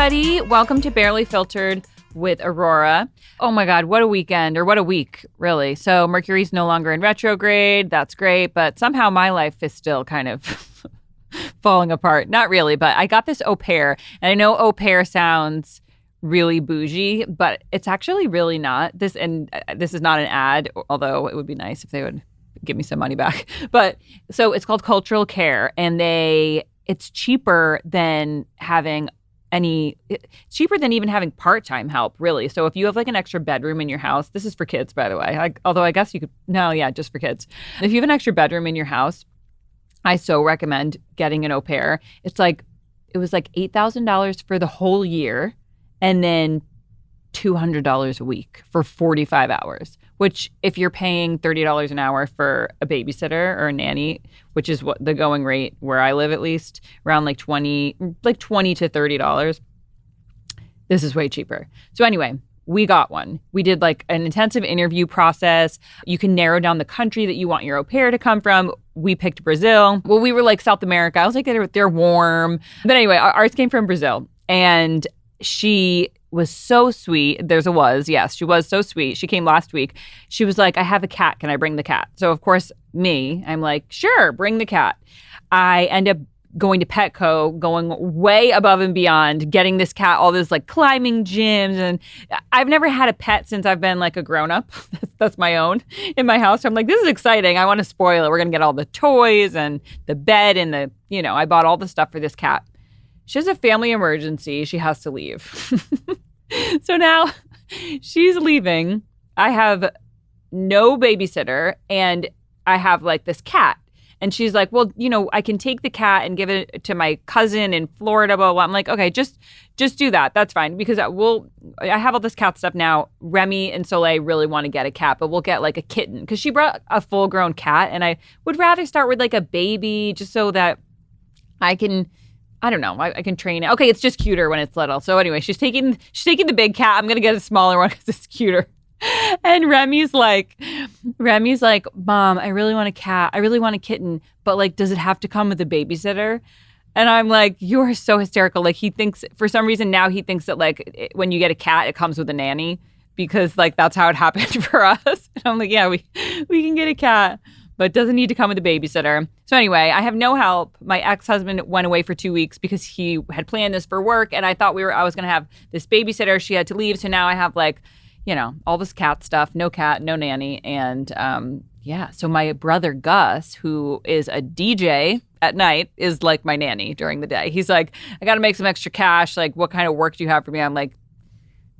everybody. Welcome to Barely Filtered with Aurora. Oh my God, what a weekend, or what a week, really. So Mercury's no longer in retrograde. That's great. But somehow my life is still kind of falling apart. Not really, but I got this au pair. And I know au pair sounds really bougie, but it's actually really not. This is not an ad, although it would be nice if they would give me some money back. But so it's called Cultural Care, and it's cheaper than even having part-time help, really. So if you have like an extra bedroom in your house, this is for kids, by the way. Although I guess you could, no, yeah, just for kids. If you have an extra bedroom in your house, I so recommend getting an au pair. It was like $8,000 for the whole year, and then $200 a week for 45 hours, which if you're paying $30 an hour for a babysitter or a nanny, which is what the going rate where I live, at least around like $20 to $30, this is way cheaper. So anyway, we got one. We did like an intensive interview process. You can narrow down the country that you want your au pair to come from. We picked Brazil. Well, we were like South America. I was like, they're warm. But anyway, ours came from Brazil, and she was so sweet. Yes, she was so sweet. She came last week. She was like, I have a cat. Can I bring the cat? So of course, I'm like, sure, bring the cat. I end up going to Petco, going way above and beyond, getting this cat all this like climbing gyms. And I've never had a pet since I've been like a grown-up. That's my own in my house. So I'm like, this is exciting. I want to spoil it. We're going to get all the toys and the bed and I bought all the stuff for this cat. She has a family emergency. She has to leave. So now she's leaving. I have no babysitter, and I have like this cat. And she's like, well, I can take the cat and give it to my cousin in Florida, blah, blah. I'm like, okay, just do that. That's fine. Because I have all this cat stuff now. Remy and Soleil really want to get a cat, but we'll get like a kitten. Because she brought a full-grown cat, and I would rather start with like a baby just so that I can train it. Okay, it's just cuter when it's little. So anyway, she's taking the big cat. I'm going to get a smaller one because it's cuter. And Remy's like, Mom, I really want a cat. I really want a kitten. But like, does it have to come with a babysitter? And I'm like, you are so hysterical. Like, he thinks, for some reason now he thinks that like when you get a cat, it comes with a nanny, because like that's how it happened for us. And I'm like, yeah, we can get a cat, but it doesn't need to come with a babysitter. So anyway, I have no help. My ex-husband went away for 2 weeks because he had planned this for work, and I thought I was going to have this babysitter. She had to leave, so now I have like, all this cat stuff, no cat, no nanny, and so my brother Gus, who is a DJ at night, is like my nanny during the day. He's like, I got to make some extra cash. Like, what kind of work do you have for me? I'm like,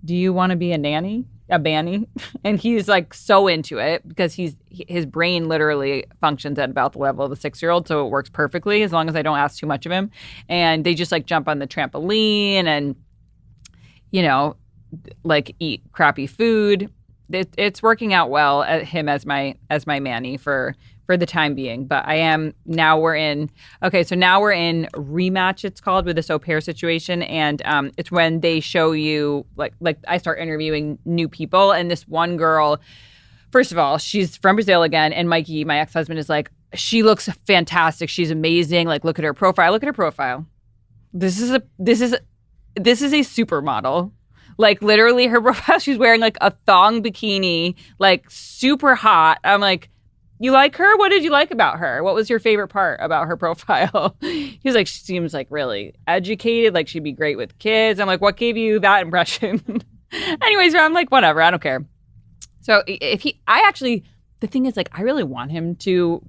do you want to be a nanny? A banny? And he's like so into it because his brain literally functions at about the level of a 6-year-old, so it works perfectly as long as I don't ask too much of him. And they just like jump on the trampoline and like eat crappy food. It's working out well at him as my manny for the time being. But we're in rematch, it's called, with this au pair situation. And it's when they show you like I start interviewing new people. And this one girl, first of all, she's from Brazil again. And Mikey, my ex-husband, is like, she looks fantastic. She's amazing. Like, look at her profile. This is a supermodel. Like, literally her profile, she's wearing like a thong bikini, like super hot. I'm like, you like her? What did you like about her? What was your favorite part about her profile? He's like, she seems like really educated, like she'd be great with kids. I'm like, what gave you that impression? Anyways, I'm like, whatever, I don't care. So the thing is, like, I really want him to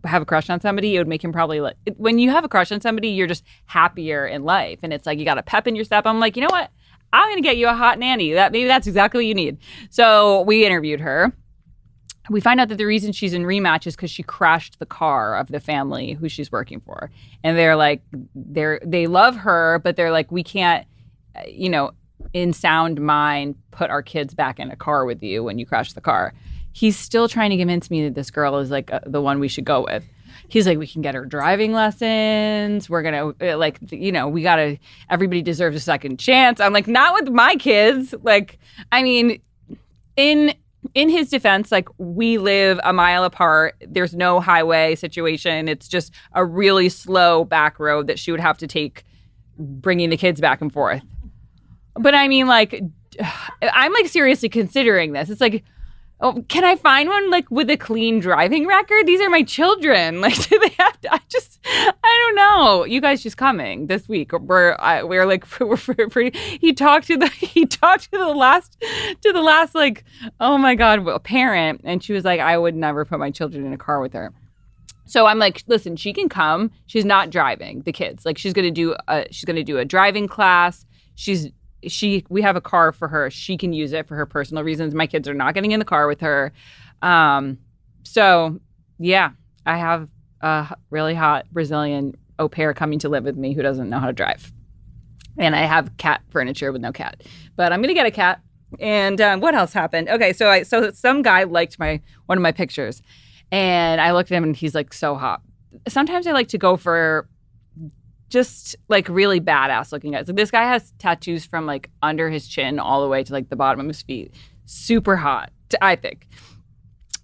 have a crush on somebody. It would make him probably like, when you have a crush on somebody, you're just happier in life. And it's like, you got a pep in your step. I'm like, you know what? I'm going to get you a hot nanny. Maybe that's exactly what you need. So we interviewed her. We find out that the reason she's in rematch is because she crashed the car of the family who she's working for. And they're like, they love her, but they're like, we can't, in sound mind, put our kids back in a car with you when you crash the car. He's still trying to convince me that this girl is like the one we should go with. He's like, we can get her driving lessons. We're going to, everybody deserves a second chance. I'm like, not with my kids. Like, I mean, in his defense, like, we live a mile apart. There's no highway situation. It's just a really slow back road that she would have to take bringing the kids back and forth. But I mean, like, I'm like seriously considering this. It's like, oh, can I find one like with a clean driving record? These are my children. Like, do they have to? I don't know. You guys just coming this week? We're pretty. He talked to the last like, oh my God, parent, and she was like, I would never put my children in a car with her. So I'm like, listen, she can come. She's not driving the kids. Like, she's gonna do a driving class. We have a car for her. She can use it for her personal reasons. My kids are not getting in the car with her. So yeah, I have a really hot Brazilian au pair coming to live with me who doesn't know how to drive. And I have cat furniture with no cat, but I'm going to get a cat. And what else happened? Okay. So some guy liked one of my pictures, and I looked at him and he's like so hot. Sometimes I like to go for just like really badass looking guys. Like, this guy has tattoos from like under his chin all the way to like the bottom of his feet. Super hot, I think.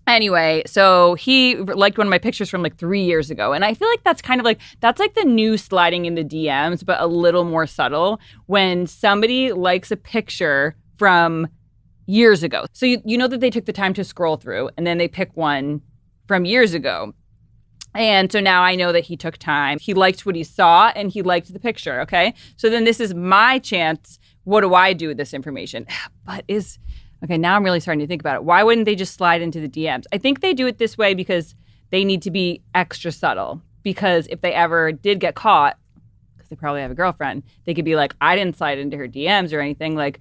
Anyway, so he liked one of my pictures from like 3 years ago. And I feel like that's kind of like, that's like the new sliding in the DMs, but a little more subtle when somebody likes a picture from years ago. So you know that they took the time to scroll through and then they pick one from years ago. And so now I know that he took time. He liked what he saw and he liked the picture, okay? So then this is my chance. What do I do with this information? Okay, now I'm really starting to think about it. Why wouldn't they just slide into the DMs? I think they do it this way because they need to be extra subtle. Because if they ever did get caught, because they probably have a girlfriend, they could be like, I didn't slide into her DMs or anything. Like,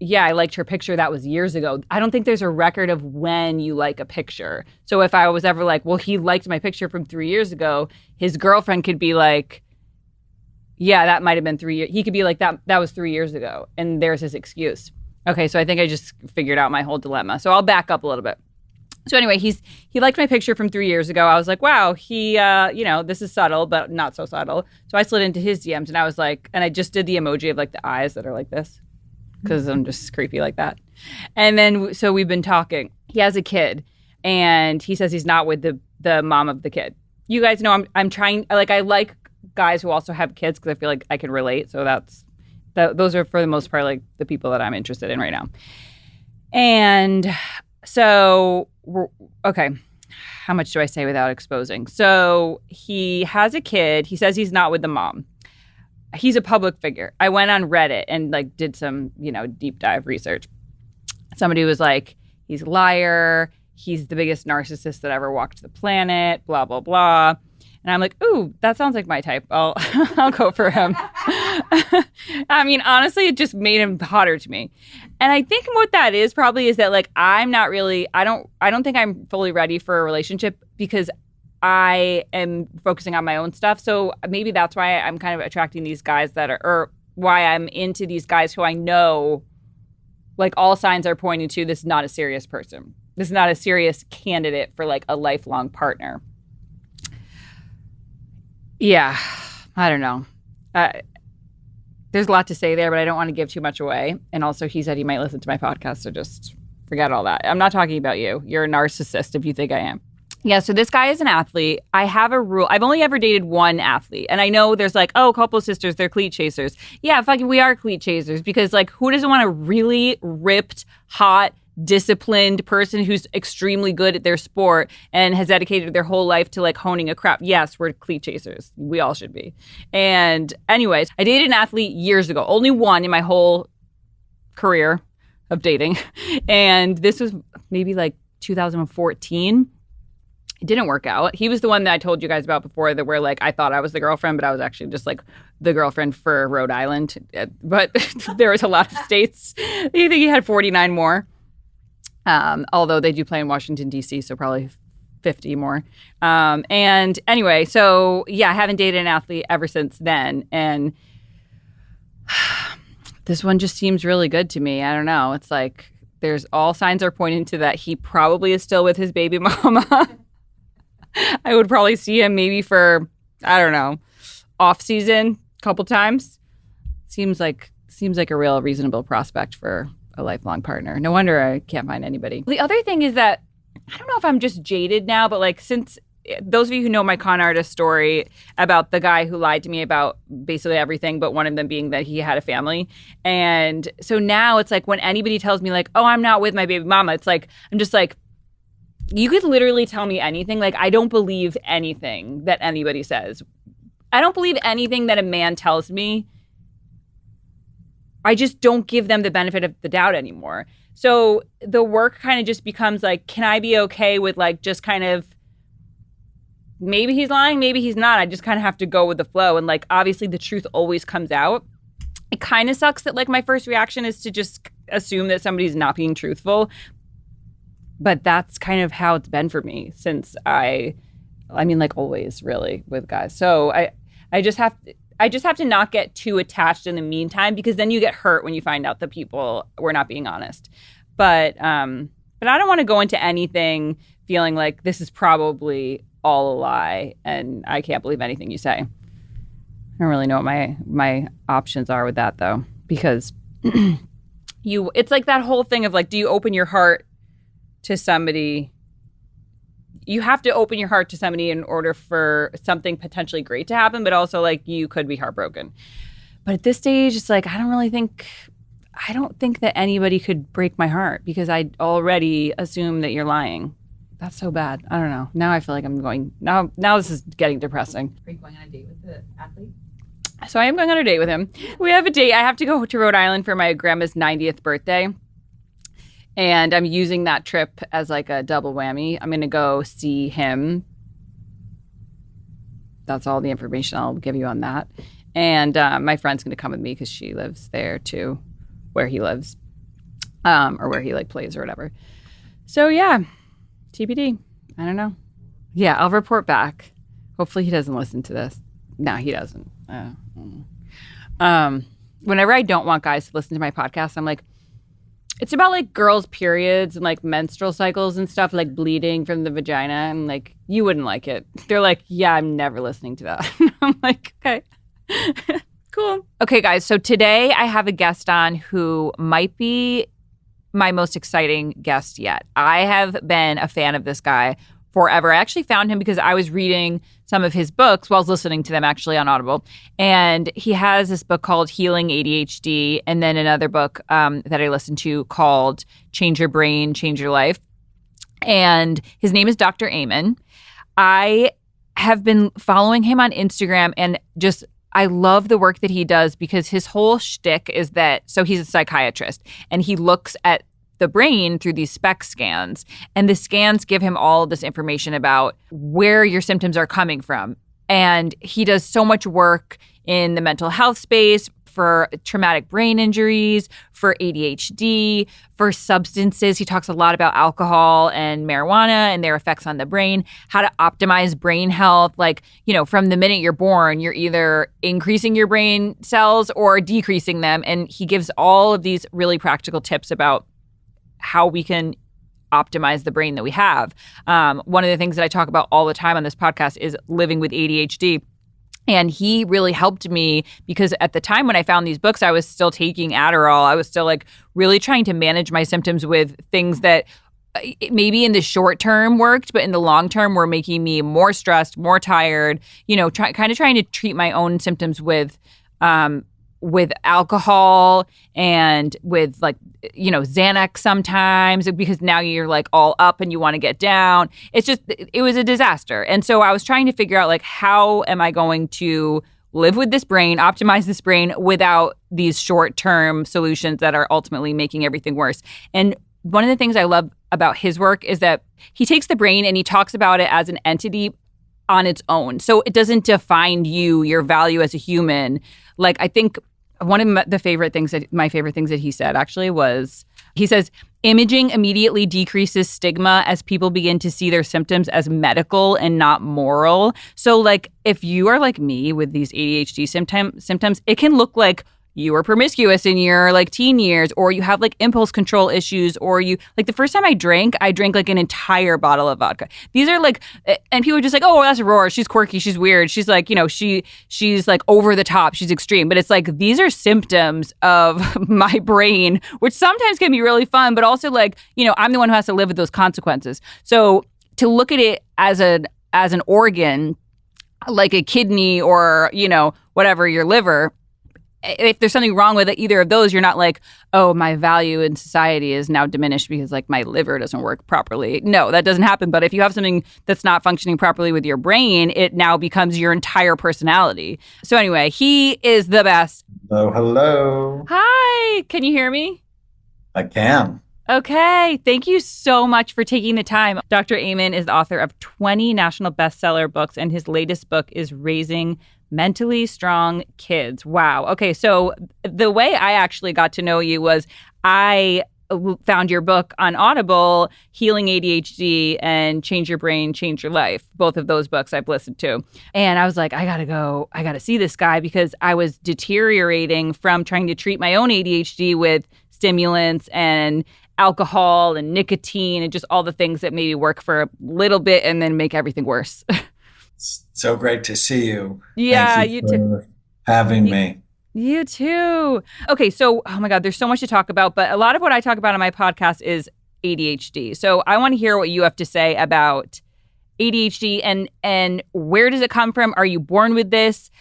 yeah, I liked her picture. That was years ago. I don't think there's a record of when you like a picture. So if I was ever like, well, he liked my picture from 3 years ago, his girlfriend could be like, yeah, that might have been 3 years. He could be like, that was 3 years ago. And there's his excuse. Okay, so I think I just figured out my whole dilemma. So I'll back up a little bit. So anyway, he liked my picture from 3 years ago. I was like, wow, this is subtle, but not so subtle. So I slid into his DMs and I was like, and I just did the emoji of like the eyes that are like this, because I'm just creepy like that. And then, so we've been talking. He has a kid and he says he's not with the mom of the kid. You guys know I'm trying, like, I like guys who also have kids because I feel like I can relate. So those are for the most part like the people that I'm interested in right now. And so, okay, how much do I say without exposing? So he has a kid. He says he's not with the mom. He's a public figure. I went on Reddit and like did some, deep dive research. Somebody was like, he's a liar. He's the biggest narcissist that ever walked the planet, blah, blah, blah. And I'm like, ooh, that sounds like my type. I'll go for him. I mean, honestly, it just made him hotter to me. And I think what that is probably is that like, I'm not really, I don't think I'm fully ready for a relationship because I am focusing on my own stuff. So maybe that's why I'm kind of attracting these guys or why I'm into these guys who I know, like, all signs are pointing to this is not a serious person. This is not a serious candidate for like a lifelong partner. Yeah, I don't know. There's a lot to say there, but I don't want to give too much away. And also, he said he might listen to my podcast, so just forget all that. I'm not talking about you. You're a narcissist if you think I am. Yeah, so this guy is an athlete. I have a rule. I've only ever dated one athlete. And I know there's like, oh, couple sisters, they're cleat chasers. Yeah, fucking we are cleat chasers because like who doesn't want a really ripped, hot, disciplined person who's extremely good at their sport and has dedicated their whole life to like honing a craft? Yes, we're cleat chasers. We all should be. And anyways, I dated an athlete years ago. Only one in my whole career of dating. And this was maybe like 2014. It didn't work out. He was the one that I told you guys about before that where like I thought I was the girlfriend, but I was actually just like the girlfriend for Rhode Island. But there was a lot of states. I think he had 49 more. Although they do play in Washington, D.C., so probably 50 more. And anyway, so yeah, I haven't dated an athlete ever since then. And this one just seems really good to me. I don't know. It's like there's all signs are pointing to that he probably is still with his baby mama. I would probably see him maybe for, I don't know, off season a couple times. Seems like a real reasonable prospect for a lifelong partner. No wonder I can't find anybody. The other thing is that I don't know if I'm just jaded now, but like since those of you who know my con artist story about the guy who lied to me about basically everything, but one of them being that he had a family. And so now it's like when anybody tells me like, oh, I'm not with my baby mama, it's like, I'm just like, you could literally tell me anything. Like, I don't believe anything that anybody says. I don't believe anything that a man tells me. I just don't give them the benefit of the doubt anymore. So the work kind of just becomes like, can I be okay with like just kind of, maybe he's lying, maybe he's not. I just kind of have to go with the flow. And like, obviously the truth always comes out. It kind of sucks that like my first reaction is to just assume that somebody's not being truthful. But that's kind of how it's been for me since I mean, like always really with guys. So I just have to not get too attached in the meantime, because then you get hurt when you find out that people were not being honest. But I don't want to go into anything feeling like this is probably all a lie and I can't believe anything you say. I don't really know what my options are with that though, because it's like that whole thing of like, do you open your heart to somebody? You have to open your heart to somebody in order for something potentially great to happen, but also like you could be heartbroken. But at this stage, it's like, I don't think that anybody could break my heart because I already assume that you're lying. That's so bad. I don't know. Now I feel like now this is getting depressing. Are you going on a date with the athlete? So I am going on a date with him. We have a date. I have to go to Rhode Island for my grandma's 90th birthday. And I'm using that trip as like a double whammy. I'm going to go see him. That's all the information I'll give you on that. And my friend's going to come with me because she lives there too, where he lives, or where he like plays or whatever. So yeah, TBD. I don't know. Yeah, I'll report back. Hopefully he doesn't listen to this. No, he doesn't. Whenever I don't want guys to listen to my podcast, I'm like, it's about like girls' periods and like menstrual cycles and stuff, like bleeding from the vagina. And like, you wouldn't like it. They're like, yeah, I'm never listening to that. I'm like, okay, cool. Okay, guys. So today I have a guest on who might be my most exciting guest yet. I have been a fan of this guy forever. I actually found him because I was reading some of his books while I was listening to them actually on Audible. And he has this book called Healing ADHD, and then another book that I listened to called Change Your Brain, Change Your Life. And his name is Dr. Amen. I have been following him on Instagram and just I love the work that he does because his whole shtick is that, so he's a psychiatrist and he looks at the brain through these SPECT scans. And the scans give him all of this information about where your symptoms are coming from. And he does so much work in the mental health space for traumatic brain injuries, for ADHD, for substances. He talks a lot about alcohol and marijuana and their effects on the brain, how to optimize brain health. Like, you know, from the minute you're born, you're either increasing your brain cells or decreasing them. And he gives all of these really practical tips about how we can optimize the brain that we have. One of the things that I talk about all the time on this podcast is living with ADHD. And he really helped me because at the time when I found these books, I was still taking Adderall. I was still like really trying to manage my symptoms with things that maybe in the short term worked, but in the long term were making me more stressed, more tired, you know, kind of trying to treat my own symptoms with alcohol and with like, you know, Xanax sometimes because now you're like all up and you want to get down. It's just, it was a disaster. And so I was trying to figure out like, how am I going to live with this brain, optimize this brain without these short-term solutions that are ultimately making everything worse. And one of the things I love about his work is that he takes the brain and he talks about it as an entity on its own. So it doesn't define you, your value as a human. Like, I think one of my favorite things that he said actually was, he says, imaging immediately decreases stigma as people begin to see their symptoms as medical and not moral. So like, if you are like me with these ADHD symptoms, it can look like you were promiscuous in your like teen years, or you have like impulse control issues, or you like the first time I drank like an entire bottle of vodka. These are like, and people are just like, oh, that's Aurora. She's quirky. She's weird. She's like, you know, she's like over the top. She's extreme. But it's like, these are symptoms of my brain, which sometimes can be really fun, but also like, you know, I'm the one who has to live with those consequences. So to look at it as an as an organ, like a kidney or, whatever, your liver, if there's something wrong with either of those, you're not like, oh, my value in society is now diminished because like my liver doesn't work properly. No, that doesn't happen. But if you have something that's not functioning properly with your brain, it now becomes your entire personality. So anyway, he is the best. Hello. Hi. Can you hear me? I can. Okay. Thank you so much for taking the time. Dr. Amen is the author of 20 national bestseller books, and his latest book is Raising Mentally Strong Kids. Wow. Okay. So the way I actually got to know you was I found your book on Audible, Healing ADHD and Change Your Brain, Change Your Life. Both of those books I've listened to. And I was like, I got to see this guy because I was deteriorating from trying to treat my own ADHD with stimulants and alcohol and nicotine and just all the things that maybe work for a little bit and then make everything worse. So great to see you. Yeah, Thank you you too. for having me. You too. Okay, so, oh my God, there's so much to talk about, but a lot of what I talk about on my podcast is ADHD. So I want to hear what you have to say about ADHD and where does it come from? Are you born with this?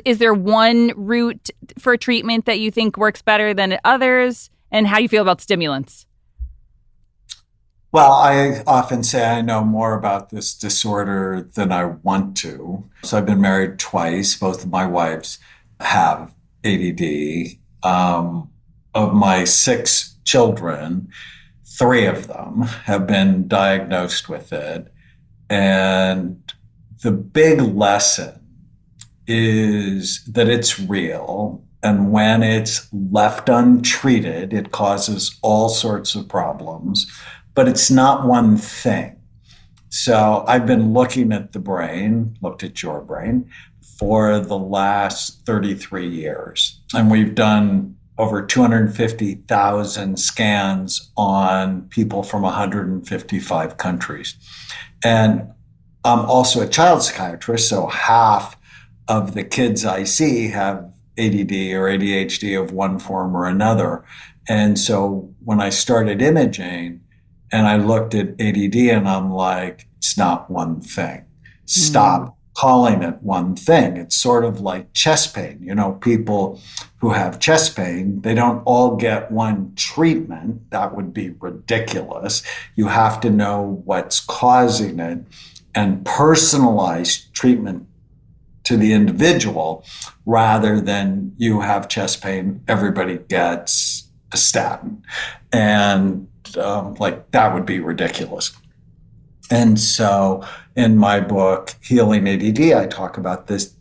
Is there one route for treatment that you think works better than others? And how do you feel about stimulants? Well, I often say I know more about this disorder than I want to. So I've been married twice. Both of my wives have ADD. Of my 6 children, 3 of them have been diagnosed with it. And the big lesson is that it's real. And when it's left untreated, it causes all sorts of problems. But it's not one thing. So I've been looking at the brain, looked at your brain, for the last 33 years. And we've done over 250,000 scans on people from 155 countries. And I'm also a child psychiatrist, so half of the kids I see have ADD or ADHD of one form or another. And so when I started imaging, and I looked at ADD and I'm like, it's not one thing. Stop calling it one thing. It's sort of like chest pain. People who have chest pain, they don't all get one treatment. That would be ridiculous. You have to know what's causing it and personalize treatment to the individual rather than you have chest pain, everybody gets a statin. And that would be ridiculous. And so in my book, Healing ADD, I talk about this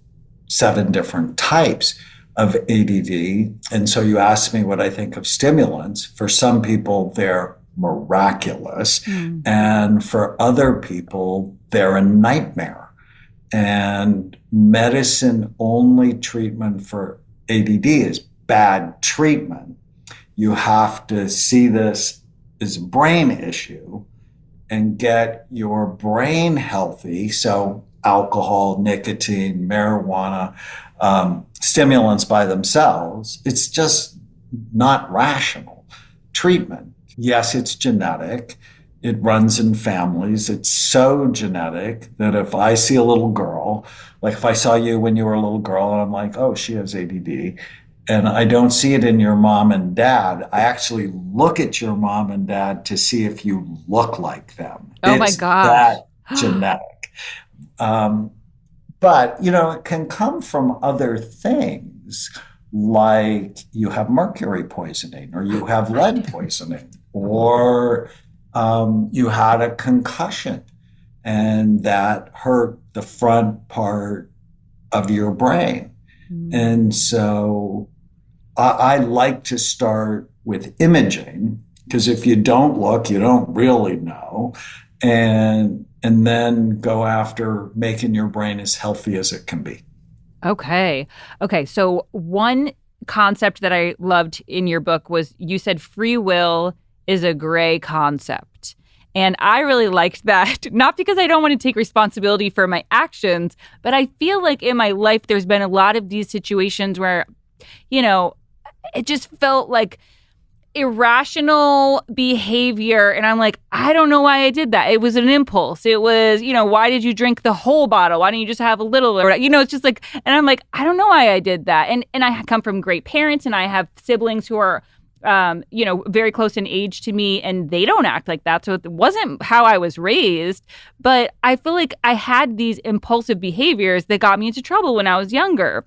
7 different types of ADD. And so you asked me what I think of stimulants. For some people, they're miraculous. And for other people, they're a nightmare. And medicine-only treatment for ADD is bad treatment. You have to see this as a brain issue and get your brain healthy. So alcohol, nicotine, marijuana, stimulants by themselves, it's just not rational treatment. Yes, it's genetic. It runs in families. It's so genetic that if I see a little girl, like if I saw you when you were a little girl and I'm like, oh, she has ADD, and I don't see it in your mom and dad, I actually look at your mom and dad to see if you look like them. Oh my gosh. That genetic. But, it can come from other things, like you have mercury poisoning or you have lead poisoning or you had a concussion and that hurt the front part of your brain. And so I like to start with imaging, because if you don't look, you don't really know, and then go after making your brain as healthy as it can be. Okay. So one concept that I loved in your book was you said free will is a gray concept. And I really liked that, not because I don't want to take responsibility for my actions, but I feel like in my life, there's been a lot of these situations where, it just felt like irrational behavior. And I'm like, I don't know why I did that. It was an impulse. It was, why did you drink the whole bottle? Why didn't you just have a little? Or, it's just like, and I'm like, I don't know why I did that. And I come from great parents, and I have siblings who are, very close in age to me, and they don't act like that. So it wasn't how I was raised, but I feel like I had these impulsive behaviors that got me into trouble when I was younger.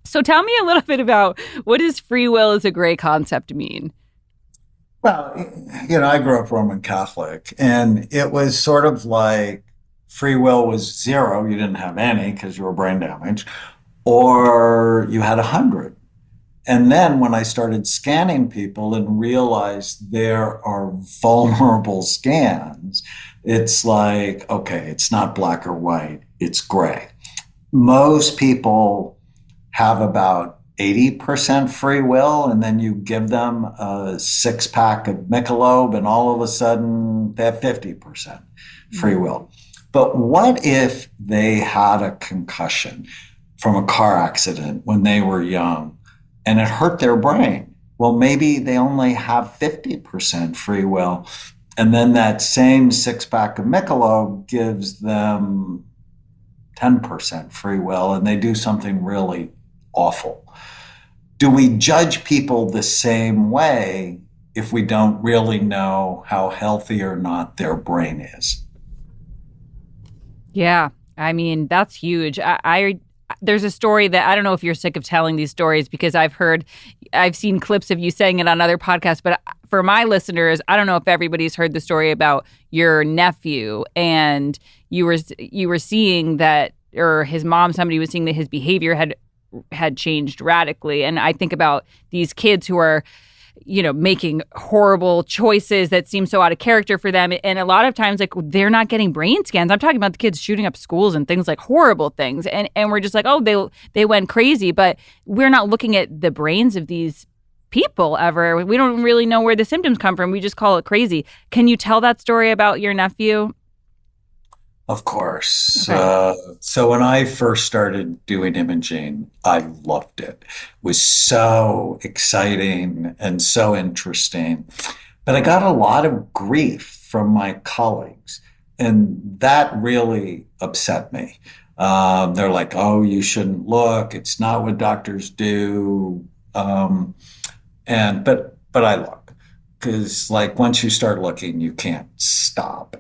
So tell me a little bit about, what does free will as a gray concept mean? Well, I grew up Roman Catholic, and it was sort of like free will was zero. You didn't have any because you were brain damaged, or you had 100. And then when I started scanning people and realized there are vulnerable scans, it's like, okay, it's not black or white, it's gray. Most people have about 80% free will, and then you give them a 6-pack of Michelob, and all of a sudden they have 50% free will. But what if they had a concussion from a car accident when they were young, and it hurt their brain? Well, maybe they only have 50% free will. And then that same 6-pack of Michelob gives them 10% free will, and they do something really awful. Do we judge people the same way if we don't really know how healthy or not their brain is? Yeah, I mean, that's huge. There's a story that I don't know if you're sick of telling these stories, because I've seen clips of you saying it on other podcasts, but for my listeners, I don't know if everybody's heard the story about your nephew, and you were seeing that, or his mom, somebody was seeing that his behavior had changed radically. And I think about these kids who are, making horrible choices that seem so out of character for them. And a lot of times, like, they're not getting brain scans. I'm talking about the kids shooting up schools and things, like horrible things. And we're just like, oh, they went crazy. But we're not looking at the brains of these people ever. We don't really know where the symptoms come from. We just call it crazy. Can you tell that story about your nephew? Of course. Okay. So when I first started doing imaging, I loved it. It was so exciting and so interesting. But I got a lot of grief from my colleagues, and that really upset me. They're like, oh, you shouldn't look. It's not what doctors do. But I look, because like once you start looking, you can't stop.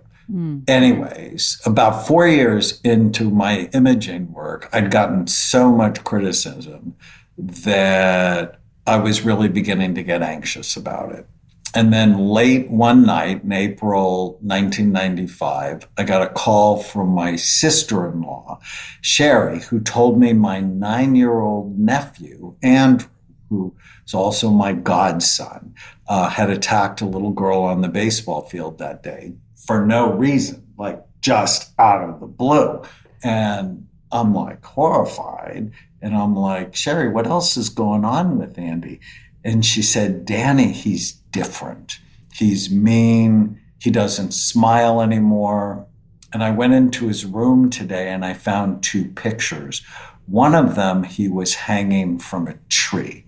Anyways, about 4 years into my imaging work, I'd gotten so much criticism that I was really beginning to get anxious about it. And then late one night in April 1995, I got a call from my sister-in-law, Sherry, who told me my 9-year-old nephew, Andrew, who is also my godson, had attacked a little girl on the baseball field that day for no reason, like just out of the blue. And I'm like horrified. And I'm like, Sherry, what else is going on with Andy? And she said, Danny, he's different. He's mean. He doesn't smile anymore. And I went into his room today and I found 2 pictures. One of them, he was hanging from a tree.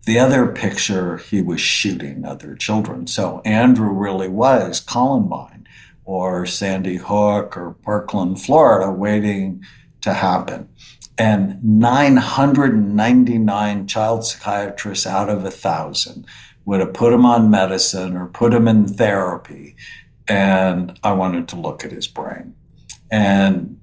The other picture, he was shooting other children. So Andrew really was Columbine or Sandy Hook or Parkland, Florida, waiting to happen. And 999 child psychiatrists out of 1,000 would have put him on medicine or put him in therapy. And I wanted to look at his brain. And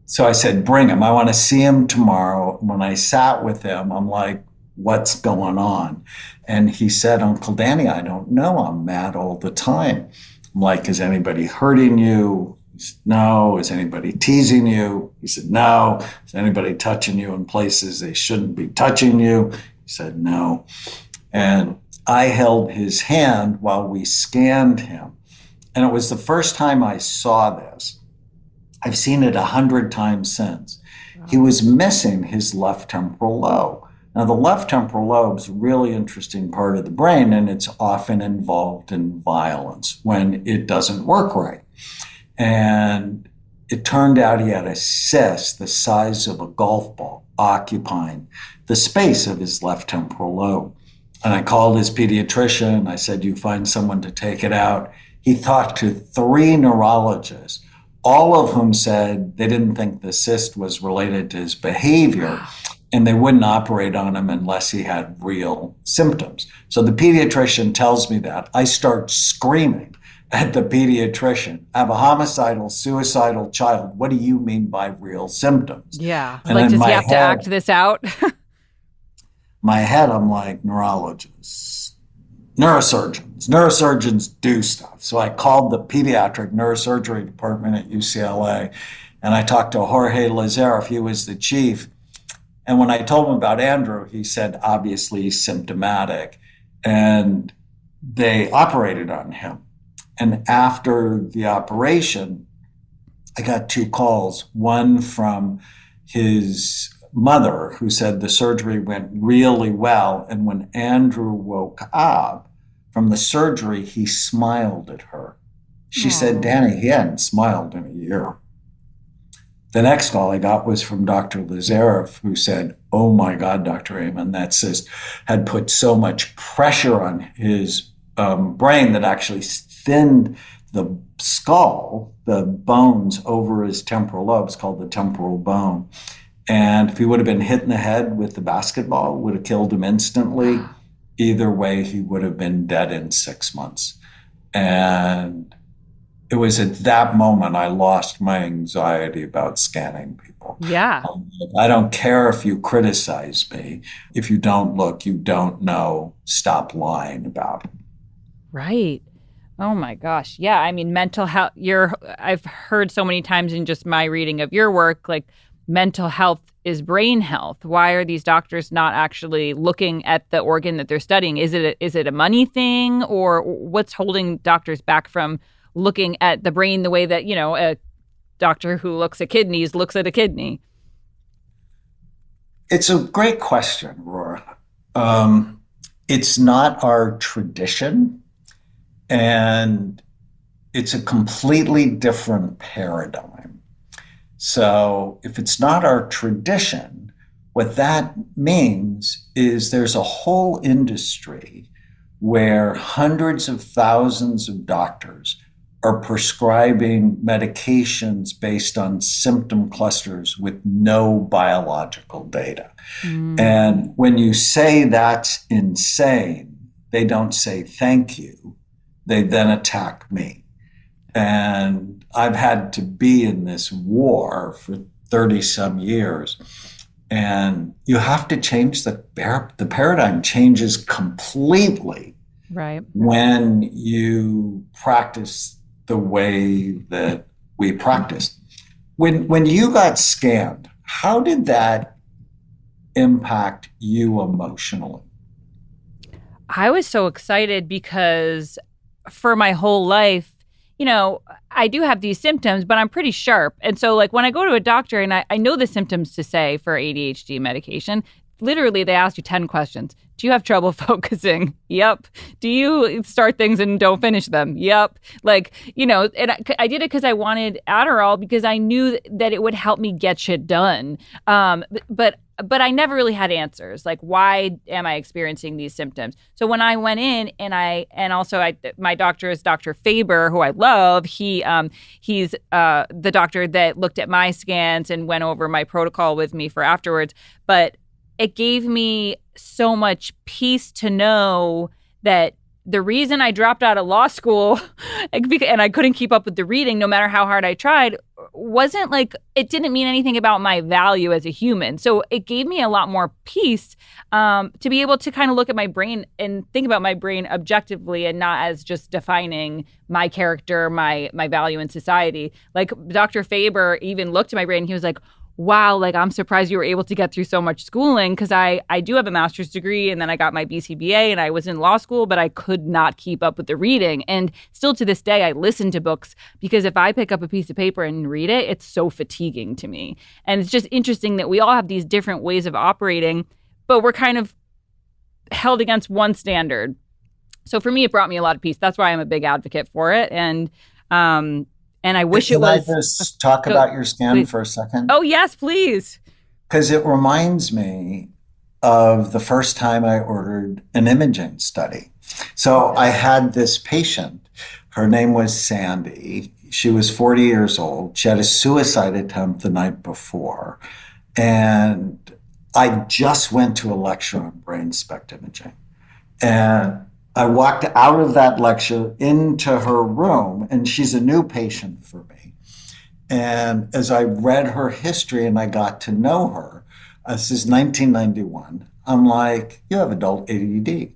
so I said, bring him. I want to see him tomorrow. When I sat with him, I'm like, what's going on? And he said, Uncle Danny, I don't know. I'm mad all the time. I'm like, is anybody hurting you? He said, no. Is anybody teasing you? He said, no. Is anybody touching you in places they shouldn't be touching you? He said, no. And I held his hand while we scanned him. And it was the first time I saw this. I've seen it 100 times since. Wow. He was missing his left temporal lobe. Now, the left temporal lobe is a really interesting part of the brain, and it's often involved in violence when it doesn't work right. And it turned out he had a cyst the size of a golf ball occupying the space of his left temporal lobe. And I called his pediatrician. I said, you find someone to take it out. He talked to 3 neurologists, all of whom said they didn't think the cyst was related to his behavior and they wouldn't operate on him unless he had real symptoms. So the pediatrician tells me that. I start screaming at the pediatrician. I have a homicidal, suicidal child. What do you mean by real symptoms? Yeah. And Like, in does he my have to head, act this out? I'm like, neurologists, neurosurgeons do stuff. So I called the pediatric neurosurgery department at UCLA and I talked to Jorge Lazareff. He was the chief. And when I told him about Andrew, he said, obviously he's symptomatic. And they operated on him. And after the operation, I got 2 calls, one from his mother who said the surgery went really well. And when Andrew woke up from the surgery, he smiled at her. She said, Danny, he hadn't smiled in a year. The next call I got was from Dr. Lazareff, who said, oh my God, Dr. Amen, that cyst had put so much pressure on his brain that actually thinned the skull, the bones over his temporal lobes, called the temporal bone. And if he would have been hit in the head with the basketball, it would have killed him instantly. Either way, he would have been dead in 6 months. And it was at that moment I lost my anxiety about scanning people. Yeah. I don't care if you criticize me. If you don't look, you don't know. Stop lying about it. Right. Oh my gosh. Yeah. I mean, mental health, I've heard so many times in just my reading of your work, like mental health is brain health. Why are these doctors not actually looking at the organ that they're studying? Is it a money thing, or what's holding doctors back from looking at the brain the way that, a doctor who looks at kidneys looks at a kidney? It's a great question, Aurora. It's not our tradition, and it's a completely different paradigm. So if it's not our tradition, what that means is there's a whole industry where hundreds of thousands of doctors are prescribing medications based on symptom clusters with no biological data. And when you say that's insane, they don't say thank you. They then attack me. And I've had to be in this war for 30 some years. And you have to change the paradigm changes completely. Right. When you practice the way that we practice. When you got scanned, how did that impact you emotionally? I was so excited because for my whole life, I do have these symptoms, but I'm pretty sharp. And so like when I go to a doctor and I know the symptoms to say for ADHD medication, literally they ask you 10 questions. Do you have trouble focusing? Yep. Do you start things and don't finish them? Yep. Like, and I did it because I wanted Adderall because I knew that it would help me get shit done. But I never really had answers. Like, why am I experiencing these symptoms? So when I went in my doctor is Dr. Faber, who I love. He's the doctor that looked at my scans and went over my protocol with me for afterwards. But it gave me so much peace to know that the reason I dropped out of law school and I couldn't keep up with the reading, no matter how hard I tried, wasn't like, it didn't mean anything about my value as a human. So it gave me a lot more peace to be able to kind of look at my brain and think about my brain objectively and not as just defining my character, my value in society. Like Dr. Faber even looked at my brain and he was like, wow, like I'm surprised you were able to get through so much schooling because I do have a master's degree and then I got my BCBA and I was in law school, but I could not keep up with the reading. And still to this day, I listen to books because if I pick up a piece of paper and read it, it's so fatiguing to me. And it's just interesting that we all have these different ways of operating, but we're kind of held against one standard. So for me, it brought me a lot of peace. That's why I'm a big advocate for it. And I wish it was. Can I just talk about your scan for a second? Oh, yes, please. Because it reminds me of the first time I ordered an imaging study. So I had this patient. Her name was Sandy. She was 40 years old. She had a suicide attempt the night before. And I just went to a lecture on brain SPECT imaging. And I walked out of that lecture into her room, and she's a new patient for me. And as I read her history and I got to know her, this is 1991, I'm like, you have adult ADD.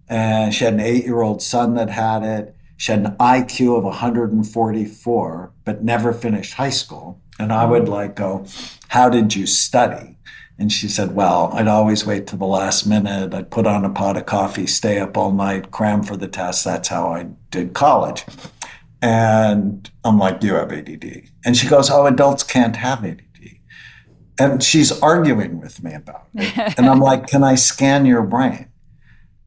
And she had an 8-year-old son that had it. She had an IQ of 144, but never finished high school. And I would like go, how did you study? And she said, well, I'd always wait till the last minute. I'd put on a pot of coffee, stay up all night, cram for the test. That's how I did college. And I'm like, you have ADD. And she goes, oh, adults can't have ADD. And she's arguing with me about it. And I'm like, can I scan your brain?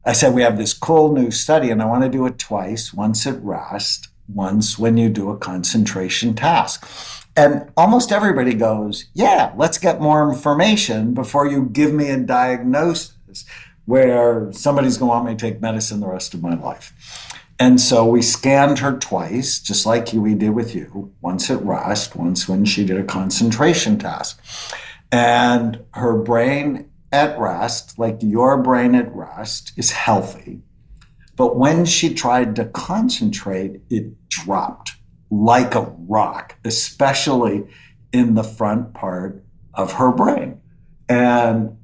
I said, we have this cool new study, and I want to do it twice, once at rest, once when you do a concentration task. And almost everybody goes, yeah, let's get more information before you give me a diagnosis where somebody's going to want me to take medicine the rest of my life. And so we scanned her twice, just like we did with you, once at rest, once when she did a concentration task. And her brain at rest, like your brain at rest, is healthy. But when she tried to concentrate, it dropped like a rock, especially in the front part of her brain. And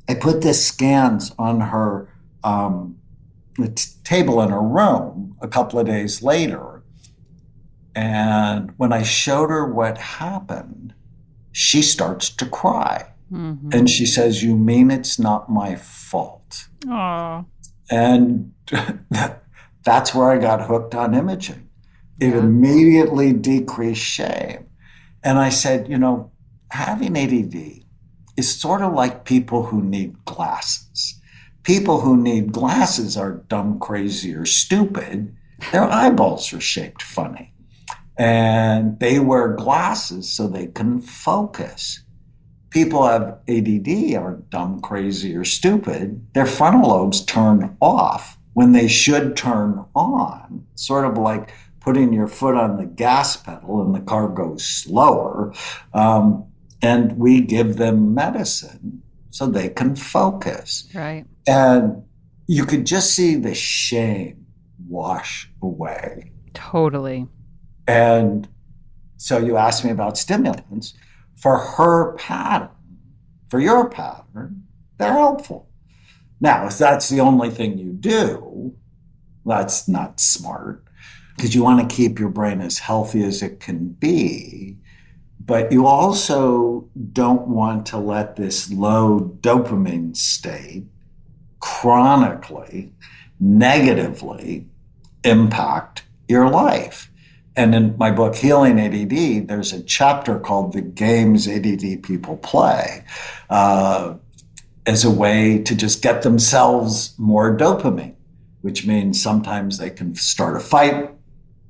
I put the scans on her table in her room a couple of days later. And when I showed her what happened, she starts to cry. Mm-hmm. And she says, you mean it's not my fault? Aww. And that's where I got hooked on imaging. It immediately decreased shame. And I said, having ADD is sort of like people who need glasses. People who need glasses are dumb, crazy, or stupid. Their eyeballs are shaped funny. And they wear glasses so they can focus. People who have ADD are dumb, crazy, or stupid. Their frontal lobes turn off when they should turn on, sort of like putting your foot on the gas pedal and the car goes slower. And we give them medicine so they can focus. Right. And you could just see the shame wash away. Totally. And so you asked me about stimulants. For her pattern, for your pattern, they're helpful. Now, if that's the only thing you do, that's not smart, because you want to keep your brain as healthy as it can be. But you also don't want to let this low dopamine state chronically, negatively impact your life. And in my book, Healing ADD, there's a chapter called The Games ADD People Play as a way to just get themselves more dopamine, which means sometimes they can start a fight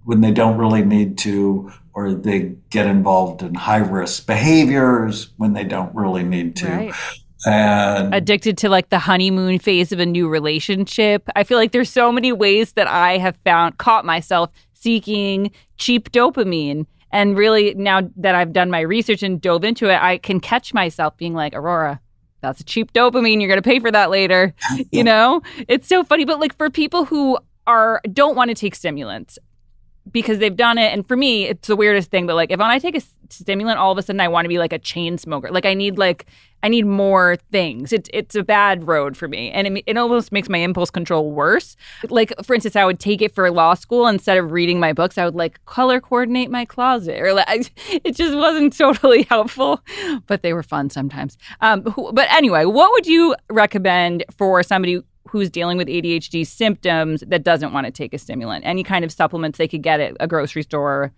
when they don't really need to, or they get involved in high-risk behaviors when they don't really need to. Right. And addicted to like the honeymoon phase of a new relationship. I feel like there's so many ways that I have caught myself seeking cheap dopamine. And really, now that I've done my research and dove into it, I can catch myself being like, Aurora, that's a cheap dopamine. You're going to pay for that later. It's so funny. But like for people who don't want to take stimulants because they've done it. And for me, it's the weirdest thing. But like if I take a stimulant, all of a sudden I want to be like a chain smoker. Like I need more things. It's a bad road for me. And it almost makes my impulse control worse. Like, for instance, I would take it for law school. Instead of reading my books, I would like color coordinate my closet. Or it just wasn't totally helpful, but they were fun sometimes. But anyway, what would you recommend for somebody who's dealing with ADHD symptoms that doesn't want to take a stimulant? Any kind of supplements they could get at a grocery store?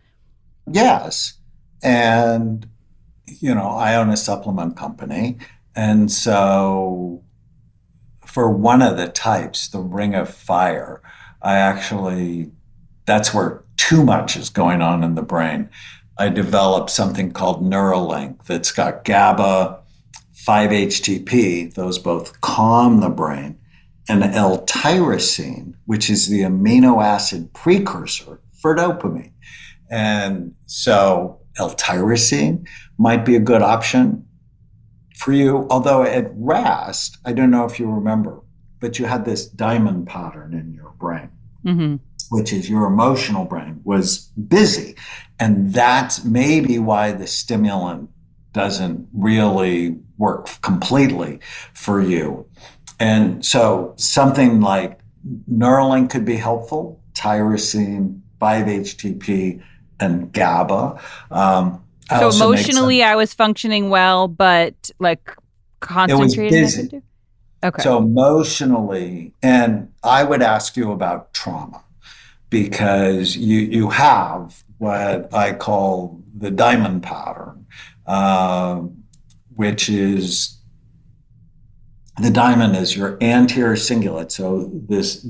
Yes. And I own a supplement company. And so for one of the types, the Ring of Fire, that's where too much is going on in the brain. I developed something called Neuralink that's got GABA, 5-HTP, those both calm the brain, and L-tyrosine, which is the amino acid precursor for dopamine. And so L-tyrosine might be a good option for you, although at rest, I don't know if you remember, but you had this diamond pattern in your brain, which is your emotional brain was busy. And that's maybe why the stimulant doesn't really work completely for you. And so something like Neuralink could be helpful, tyrosine, 5-HTP, and GABA. So emotionally, I was functioning well, but like concentrated. It was busy. Okay. So emotionally, and I would ask you about trauma, because you have what I call the diamond pattern, which is the diamond is your anterior cingulate. So this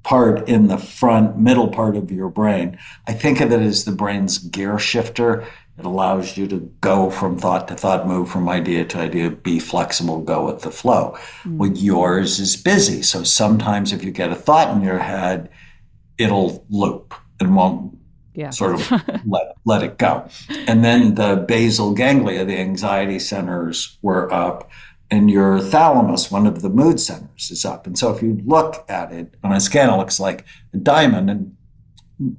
part in the front, middle part of your brain, I think of it as the brain's gear shifter. It allows you to go from thought to thought, move from idea to idea, be flexible, go with the flow. Well, yours is busy. So sometimes if you get a thought in your head, it'll loop and won't sort of let it go. And then the basal ganglia, the anxiety centers, were up, and your thalamus, one of the mood centers, is up. And so if you look at it on a scan, it looks like a diamond. And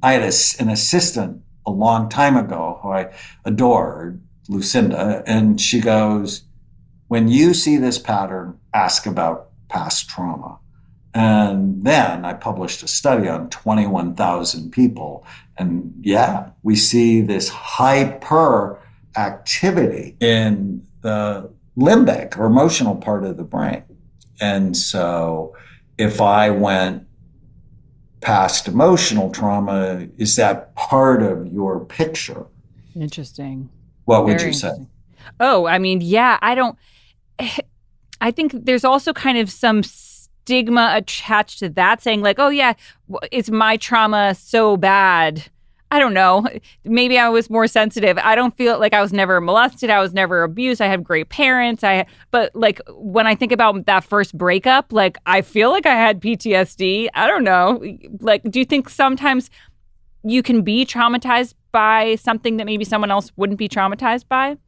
I had an assistant a long time ago who I adored, Lucinda, and she goes, when you see this pattern, ask about past trauma. And then I published a study on 21,000 people. And we see this hyperactivity in the limbic or emotional part of the brain. And so if I went past emotional trauma, is that part of your picture? Interesting. What would you say? Oh, I mean, I think there's also kind of some stigma attached to that, saying like, oh yeah, is my trauma so bad? I don't know. Maybe I was more sensitive. I don't feel like I was never molested. I was never abused. I had great parents. But like when I think about that first breakup, like I feel like I had PTSD. I don't know. Like, do you think sometimes you can be traumatized by something that maybe someone else wouldn't be traumatized by?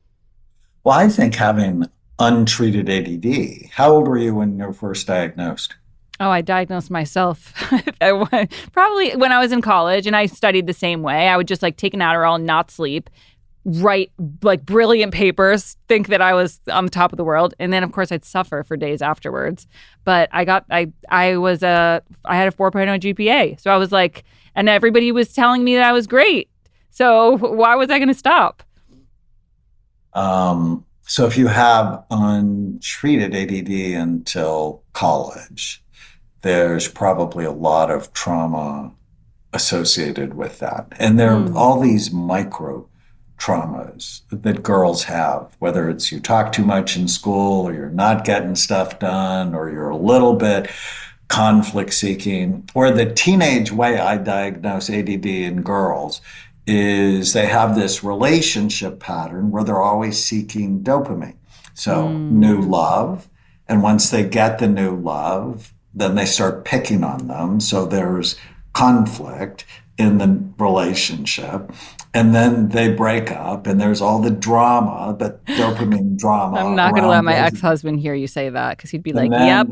Well, I think having untreated ADD, how old were you when you were first diagnosed? Oh, I diagnosed myself probably when I was in college, and I studied the same way. I would just like take an Adderall and not sleep, write like brilliant papers, think that I was on the top of the world. And then of course I'd suffer for days afterwards. But I had a 4.0 GPA. So I was like, and everybody was telling me that I was great. So why was I going to stop? So if you have untreated ADD until college, there's probably a lot of trauma associated with that. And there are all these micro traumas that girls have, whether it's you talk too much in school, or you're not getting stuff done, or you're a little bit conflict seeking, or the teenage way I diagnose ADD in girls is they have this relationship pattern where they're always seeking dopamine. So new love. And once they get the new love, then they start picking on them. So there's conflict in the relationship. And then they break up, and there's all the drama, but dopamine drama. I'm not going to let my ex-husband hear you say that, because he'd be like, yep.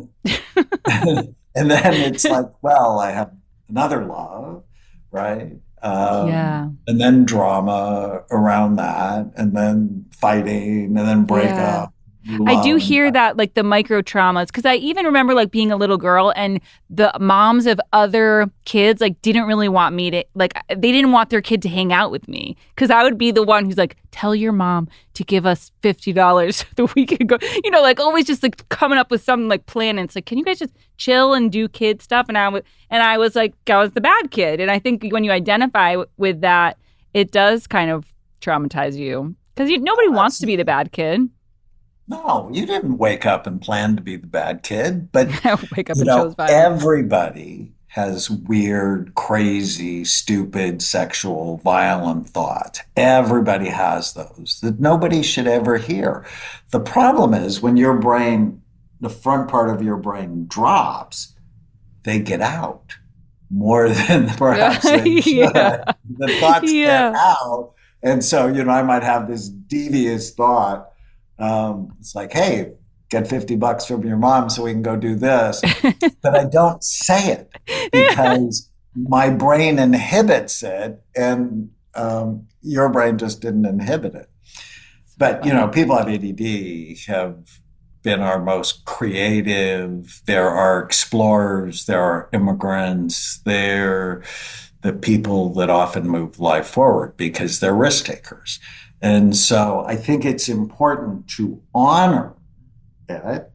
And then it's like, well, I have another love, right? And then drama around that, and then fighting, and then break up. I do hear that, like the micro traumas, because I even remember like being a little girl, and the moms of other kids like didn't really want me to, like they didn't want their kid to hang out with me, because I would be the one who's like, tell your mom to give us $50 the week ago, like always just like coming up with some like plan. And it's like, can you guys just chill and do kid stuff? And I was like, I was the bad kid. And I think when you identify with that, it does kind of traumatize you, because nobody wants to be the bad kid. No, you didn't wake up and plan to be the bad kid, but wake up and chose violence. Everybody has weird, crazy, stupid, sexual, violent thoughts. Everybody has those that nobody should ever hear. The problem is when your brain, the front part of your brain drops, they get out more than perhaps they should. Yeah. The thoughts get Yeah. out. And so, I might have this devious thought. It's like, hey, get $50 from your mom so we can go do this. But I don't say it because my brain inhibits it, and your brain just didn't inhibit it. But, people with ADD have been our most creative. There are explorers, there are immigrants, they're the people that often move life forward because they're risk takers. And so I think it's important to honor it,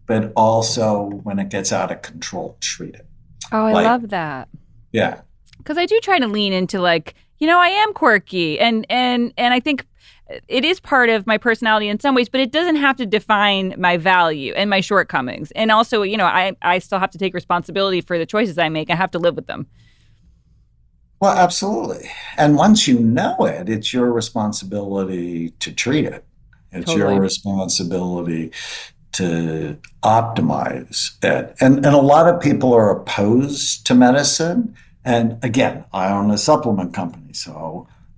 but also when it gets out of control, treat it. Oh, I love that. Yeah. Because I do try to lean into I am quirky and I think it is part of my personality in some ways, but it doesn't have to define my value and my shortcomings. And also, I still have to take responsibility for the choices I make. I have to live with them. Well, absolutely. And once you know it, it's your responsibility to treat it. It's your responsibility to optimize it. And a lot of people are opposed to medicine. And again, I own a supplement company,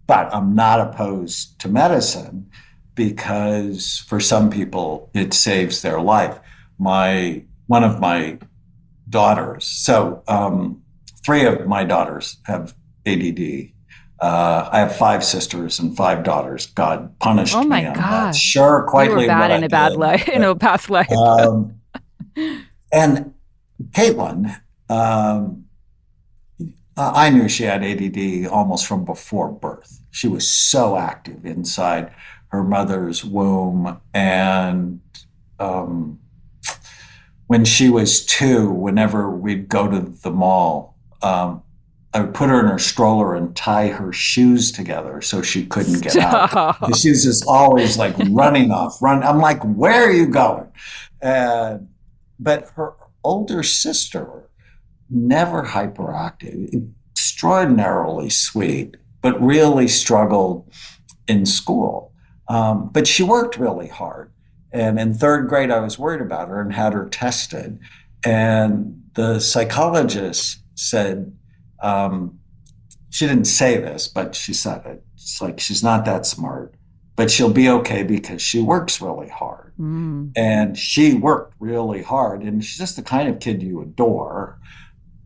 but I'm not opposed to medicine because for some people it saves their life. One of my daughters, 3 of my daughters have ADD. I have 5 sisters and 5 daughters. God punished me on that. gosh. Sure, quite You were bad in a bad life, in a past life. And Caitlin, I knew she had ADD almost from before birth. She was so active inside her mother's womb. And when she was 2, whenever we'd go to the mall, I would put her in her stroller and tie her shoes together so she couldn't get out. She was just always running off. I'm like, where are you going? But her older sister, never hyperactive, extraordinarily sweet, but really struggled in school. But she worked really hard. And in 3rd grade, I was worried about her and had her tested. And the psychologist said, she didn't say this, but she said it. It's like, she's not that smart, but she'll be okay because she works really hard. Mm. And she worked really hard, and she's just the kind of kid you adore.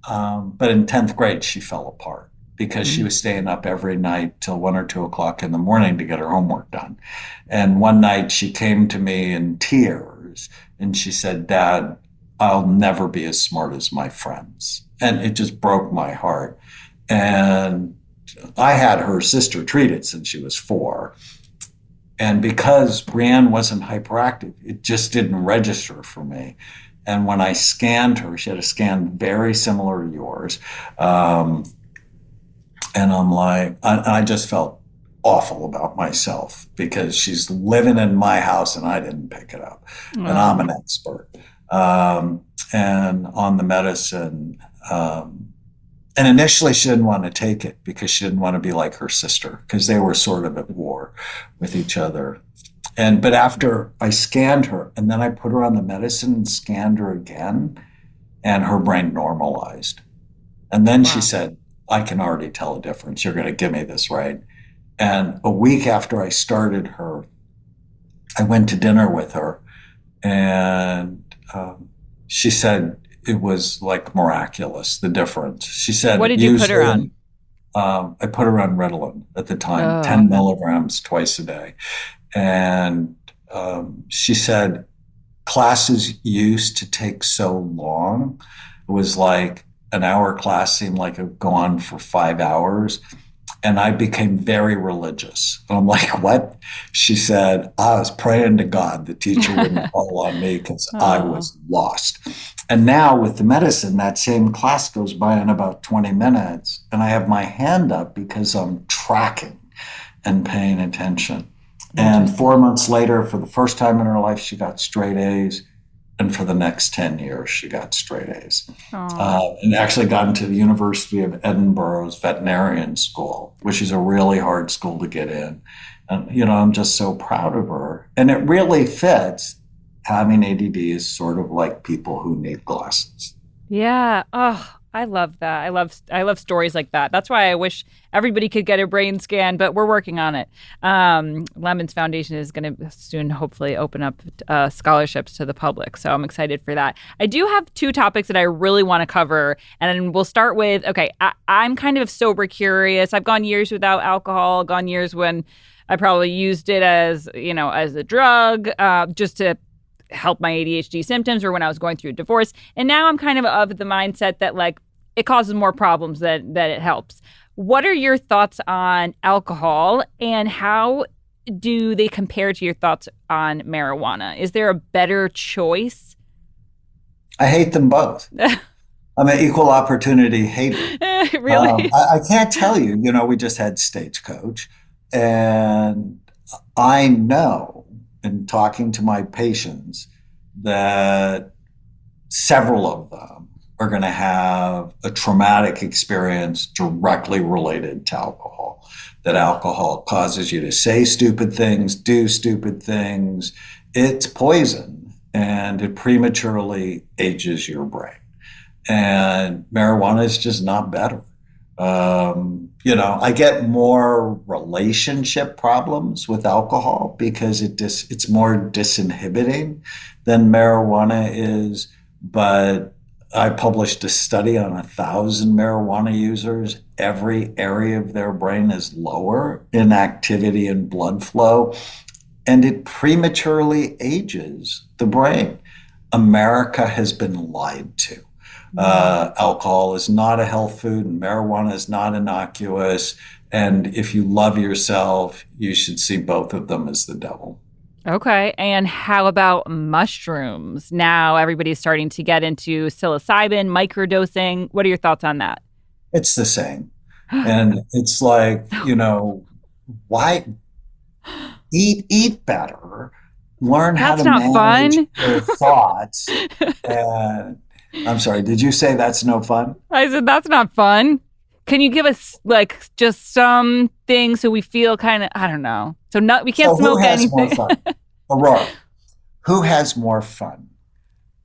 But in 10th grade, she fell apart because she was staying up every night till 1 or 2 o'clock in the morning to get her homework done. And one night she came to me in tears and she said, Dad, I'll never be as smart as my friends. And it just broke my heart. And I had her sister treated since she was 4. And because Brianne wasn't hyperactive, it just didn't register for me. And when I scanned her, she had a scan very similar to yours. And I'm like, I just felt awful about myself because she's living in my house and I didn't pick it up. And I'm an expert. And on the medicine, and initially she didn't want to take it because she didn't want to be like her sister because they were sort of at war with each other. But after I scanned her and then I put her on the medicine and scanned her again, and her brain normalized. And then she said, I can already tell a difference. You're going to give me this, right? And a week after I started her, I went to dinner with her, and she said it was like miraculous, the difference. She said, what did you put her on? I put her on Ritalin at the time, 10 milligrams twice a day. And she said classes used to take so long. It was like an hour class seemed like it would go on for 5 hours. And I became very religious. And I'm like, what? She said, I was praying to God the teacher wouldn't call on me because I was lost. And now with the medicine, that same class goes by in about 20 minutes. And I have my hand up because I'm tracking and paying attention. And 4 months later, for the first time in her life, she got straight A's. And for the next 10 years, she got straight A's. Oh, And actually got into the University of Edinburgh's veterinarian school, which is a really hard school to get in. And, I'm just so proud of her. And it really fits. Having ADD is sort of like people who need glasses. yeah. Oh, I love that. I love stories like that. That's why I wish everybody could get a brain scan, but we're working on it. Lemon's Foundation is going to soon hopefully open up scholarships to the public. So I'm excited for that. I do have two topics that I really want to cover. And we'll start with, okay, I'm kind of sober curious. I've gone years without alcohol, gone years when I probably used it as, as a drug, just to help my ADHD symptoms, or when I was going through a divorce. And now I'm kind of the mindset that like it causes more problems than it helps. What are your thoughts on alcohol, and how do they compare to your thoughts on marijuana? Is there a better choice? I hate them both. I'm an equal opportunity hater. Really? I can't tell you, we just had Stagecoach, and I know in talking to my patients that several of them are going to have a traumatic experience directly related to alcohol. That alcohol causes you to say stupid things, do stupid things. It's poison, and it prematurely ages your brain. And marijuana is just not better. I get more relationship problems with alcohol because it's more disinhibiting than marijuana is. But I published a study on 1,000 marijuana users. Every area of their brain is lower in activity and blood flow, and it prematurely ages the brain. America has been lied to. Alcohol is not a health food, and marijuana is not innocuous. And if you love yourself, you should see both of them as the devil. Okay. And how about mushrooms? Now everybody's starting to get into psilocybin, microdosing. What are your thoughts on that? It's the same. And it's like, why eat better, learn how That's to not manage fun. your thoughts. And I'm sorry, did you say that's no fun? I said, that's not fun. Can you give us like just some things so we feel kind of, I don't know. So not, we can't So who smoke has more anything. fun? Aurora, who has more fun?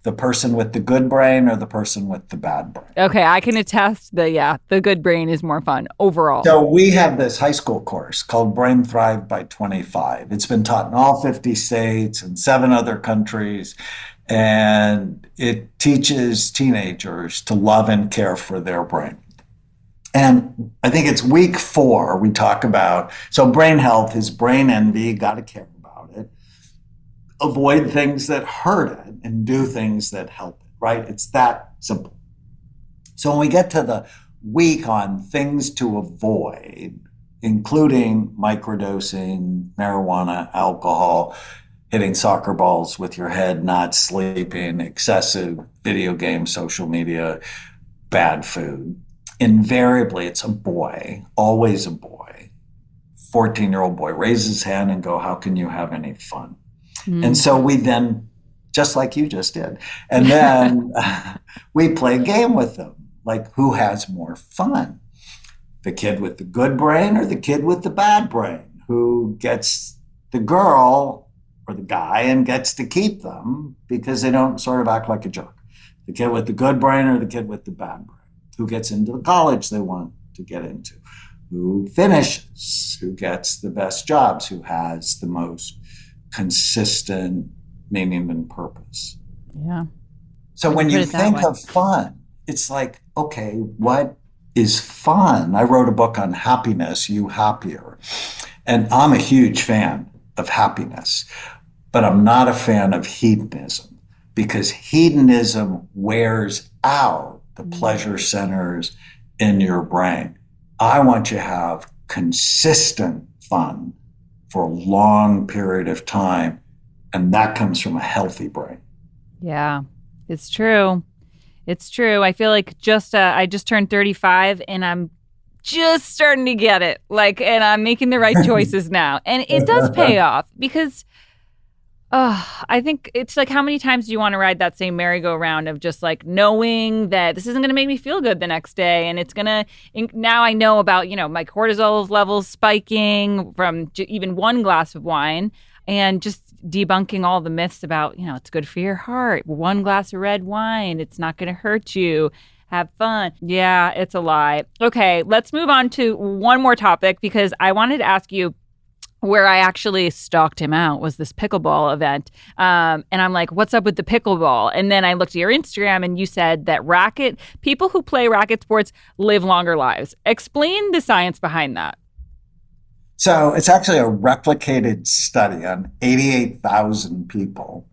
The person with the good brain or the person with the bad brain? Okay, I can attest the good brain is more fun overall. So we have this high school course called Brain Thrive by 25. It's been taught in all 50 states and 7 other countries. And it teaches teenagers to love and care for their brain. And I think it's week 4, we talk about, so brain health is brain envy, got to care about it. Avoid things that hurt it and do things that help it, right? It's that simple. So when we get to the week on things to avoid, including microdosing, marijuana, alcohol, hitting soccer balls with your head, not sleeping, excessive video games, social media, bad food. Invariably, it's a boy, always a boy. 14-year-old boy raises his hand and go, how can you have any fun? And so we then, just like you just did, and then we play a game with them, like who has more fun? The kid with the good brain or the kid with the bad brain? Who gets the girl or the guy and gets to keep them because they don't sort of act like a jerk? The kid with the good brain or the kid with the bad brain? Who gets into the college they want to get into? Who finishes? Who gets the best jobs? Who has the most consistent meaning and purpose? Yeah. So when you think of fun, it's like, okay, what is fun? I wrote a book on happiness, You Happier. And I'm a huge fan of happiness. But I'm not a fan of hedonism, because hedonism wears out the pleasure centers in your brain. I want you to have consistent fun for a long period of time, and that comes from a healthy brain. Yeah, it's true. It's true. I feel like I just turned 35 and I'm just starting to get it. And I'm making the right choices now. And it does pay off because I think it's like, how many times do you want to ride that same merry-go-round of just like knowing that this isn't going to make me feel good the next day, and it's gonna. Now I know about my cortisol levels spiking from even one glass of wine, and just debunking all the myths about it's good for your heart. One glass of red wine, it's not going to hurt you. Have fun. Yeah, it's a lie. Okay, let's move on to one more topic because I wanted to ask you where I actually stalked him out was this pickleball event. And I'm like, what's up with the pickleball? And then I looked at your Instagram and you said that people who play racket sports live longer lives. Explain the science behind that. So it's actually a replicated study on 88,000 people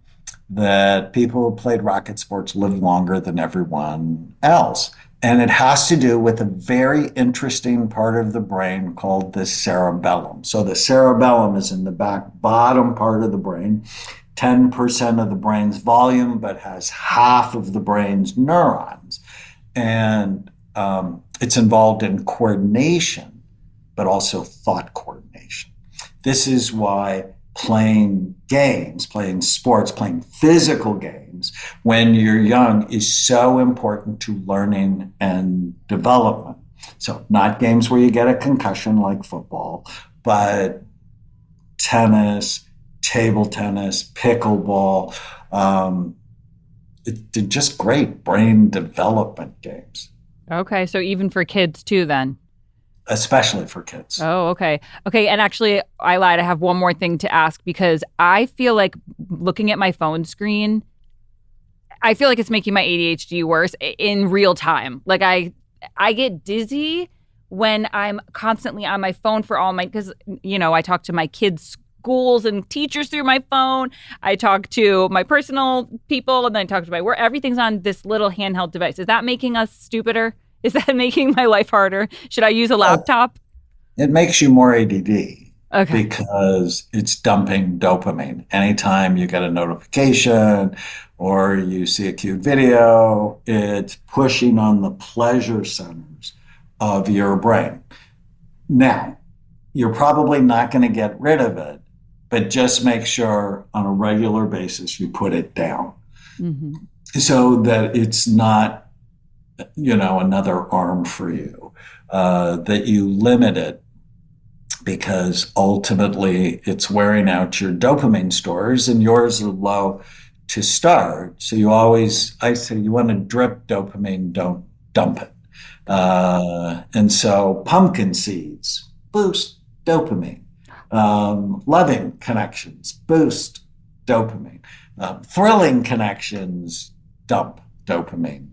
that people who played racket sports live longer than everyone else. And it has to do with a very interesting part of the brain called the cerebellum. So the cerebellum is in the back bottom part of the brain, 10% of the brain's volume, but has half of the brain's neurons. And it's involved in coordination, but also thought coordination. This is why playing games, playing sports, playing physical games when you're young is so important to learning and development. So not games where you get a concussion like football, but tennis, table tennis, pickleball. They're just great brain development games. Okay, so even for kids too, then. Especially for kids. Oh, okay. Okay. And actually, I lied. I have one more thing to ask because I feel like looking at my phone screen, I feel like it's making my ADHD worse in real time. Like I get dizzy when I'm constantly on my phone for all because, I talk to my kids' schools and teachers through my phone. I talk to my personal people and then I talk to my work. Everything's on this little handheld device. Is that making us stupider? Is that making my life harder? Should I use a laptop? It makes you more ADD Okay. because it's dumping dopamine. Anytime you get a notification or you see a cute video, it's pushing on the pleasure centers of your brain. Now, you're probably not going to get rid of it, but just make sure on a regular basis you put it down so that it's not another arm for you, that you limit it because ultimately it's wearing out your dopamine stores and yours are low to start. So I say you want to drip dopamine, don't dump it. And so pumpkin seeds boost dopamine. Loving connections boost dopamine. Thrilling connections dump dopamine.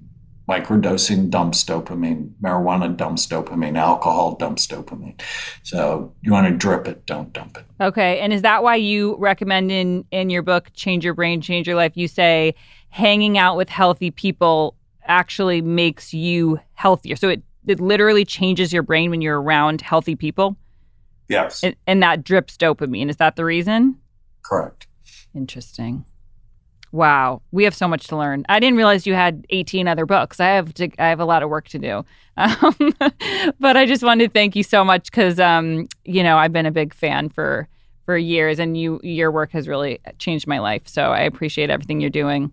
Microdosing dumps dopamine, marijuana dumps dopamine, alcohol dumps dopamine. So you want to drip it, don't dump it. Okay. And is that why you recommend in your book, Change Your Brain, Change Your Life, you say hanging out with healthy people actually makes you healthier? So it literally changes your brain when you're around healthy people? Yes. And that drips dopamine. Is that the reason? Correct. Interesting. Wow, we have so much to learn. I didn't realize you had 18 other books. I have a lot of work to do. But I just wanted to thank you so much because I've been a big fan for years, and your work has really changed my life. So I appreciate everything you're doing.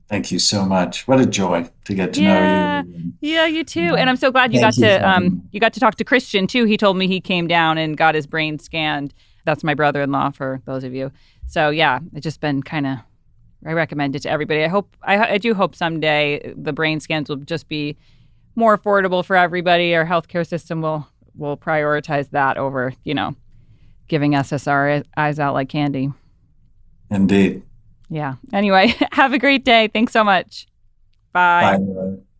Thank you so much. What a joy to get to know you. Yeah, you too. And I'm so glad you got to talk to Christian too. He told me he came down and got his brain scanned. That's my brother-in-law for those of you. So yeah, it's just been I recommend it to everybody. I do hope someday the brain scans will just be more affordable for everybody. Our healthcare system will prioritize that over, giving us our eyes out like candy. Indeed. Yeah. Anyway, have a great day. Thanks so much. Bye. Bye.